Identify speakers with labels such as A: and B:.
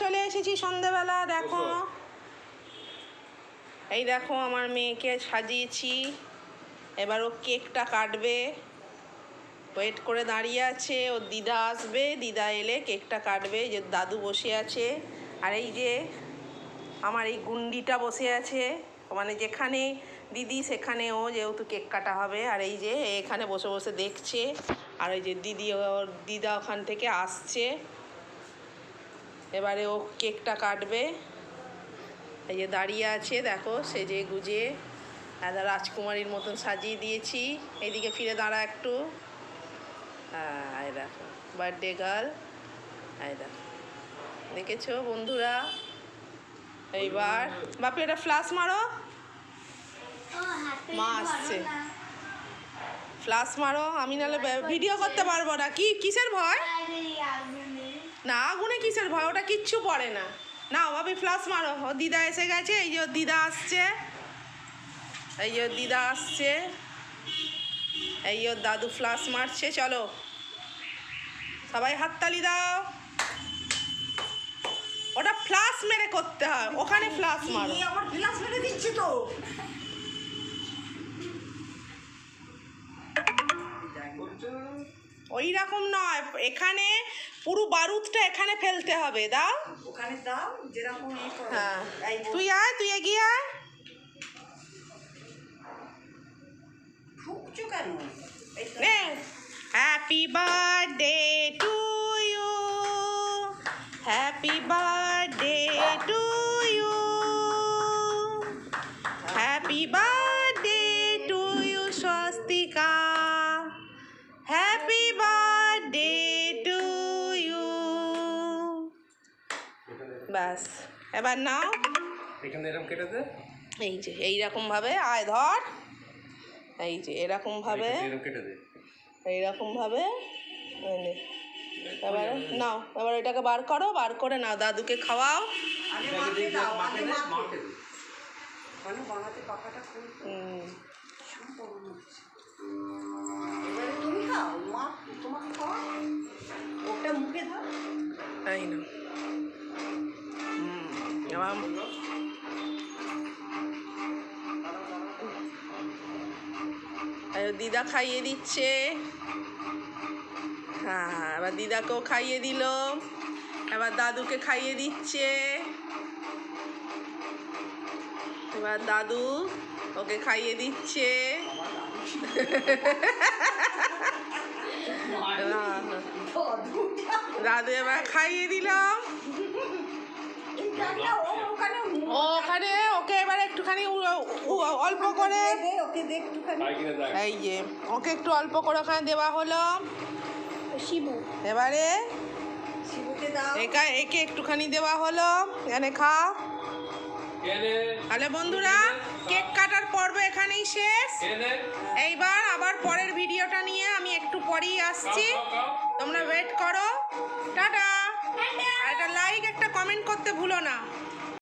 A: চলে এসেছি সন্ধেবেলা। দেখো, এই দেখো আমার মেয়েকে সাজিয়েছি। এবার ও কেকটা কাটবে, ওয়েট করে দাঁড়িয়ে আছে। ওর দিদা আসবে, দিদা এলে কেকটা কাটবে। যে দাদু বসে আছে, আর এই যে আমার এই গুন্ডিটা বসে আছে, মানে যেখানে দিদি সেখানে ও, যেহেতু কেক কাটা হবে। আর এই যে এখানে বসে বসে দেখছে, আর ওই যে দিদি ওর দিদা ওখান থেকে আসছে। এবারে ও কেকটা কাটবে। এই যে দাঁড়িয়ে আছে, দেখো সেজে গুজে রাজকুমারীর মতন সাজিয়ে দিয়েছি। এইদিকে ফিরে দাঁড়া একটু। এই দেখো বার্থডে গার্ল। এই দেখো, দেখেছো বন্ধুরা? এইবার বাপি এটা ফ্লাশ মারো, মা আসছে। ফ্লাশ মারো, আমি নাহলে ভিডিও করতে পারবো না। কিসের ভয়? না, আগুনে কিসের ভয়? ওটা কিচ্ছু পড়ে না। না ভাবি ফ্লাশ মারো। ও দিদা এসে গেছে, এই যে ওর দিদা আসছে, এই যে ওর দিদা আসছে, এই ওর দাদু ফ্লাশ মারছে। চলো সবাই হাততালি দাও। ওটা ফ্লাশ মেরে করতে হয়, ওখানে ফ্লাশ মারো।
B: আমার ফ্লাশ মেরে দিচ্ছি তো।
A: ওই রকম নয়, এখানে পুরো বারুদটা এখানে ফেলতে হবে। দাও
B: ওখানে দাও যেরকম।
A: হ্যাঁ, তুই আয়, তুই এগিয়ে আয়।
B: ঠুকছো কেন?
A: Happy birthday to you, happy birthday to you, happy birthday to you Swastika, happy birthday to you. ব্যাস, এবার নাও।
C: এখানে এরকম কেটে দে।
A: এই যে এইরকম ভাবে, আয় ধর, এই যে এরকম ভাবে,
C: কেটে দে,
A: এইরকম ভাবে। এবার নাও, এবার এটাকে বার করো, বার করে নাও, দাদুকে খাওয়াও।
B: আগে মাকে দাও, আগে মাকে। মানে বানাতে পাকাটা খুব সম্পূর্ণ হচ্ছে। এবারে তুমি খাও, মা তোমাকে খাওয়া, ওটা মুখে দাও।
A: তাই না? এবার দিদা খাইয়ে দিচ্ছে। হ্যাঁ, এবার দিদাকেও খাইয়ে দিল, এবার দাদুকে খাইয়ে দিচ্ছে। এবার দাদু ওকে খাইয়ে দিচ্ছে। দাদু এবার খাইয়ে দিলাম। ওখানে ওকে এবার একটুখানি অল্প করে, এই যে ওকে একটু অল্প করে ওখানে দেওয়া হলো। শিবু এবারে একে একটুখানি দেওয়া হলো, এখানে খা। তাহলে বন্ধুরা, কেক কাটার পর্ব এখানেই শেষ। এইবার আবার পরের ভিডিওটা নিয়ে আমি একটু পরেই আসছি, তোমরা ওয়েট করো। টাটা। আর একটা লাইক, একটা কমেন্ট করতে ভুলো না।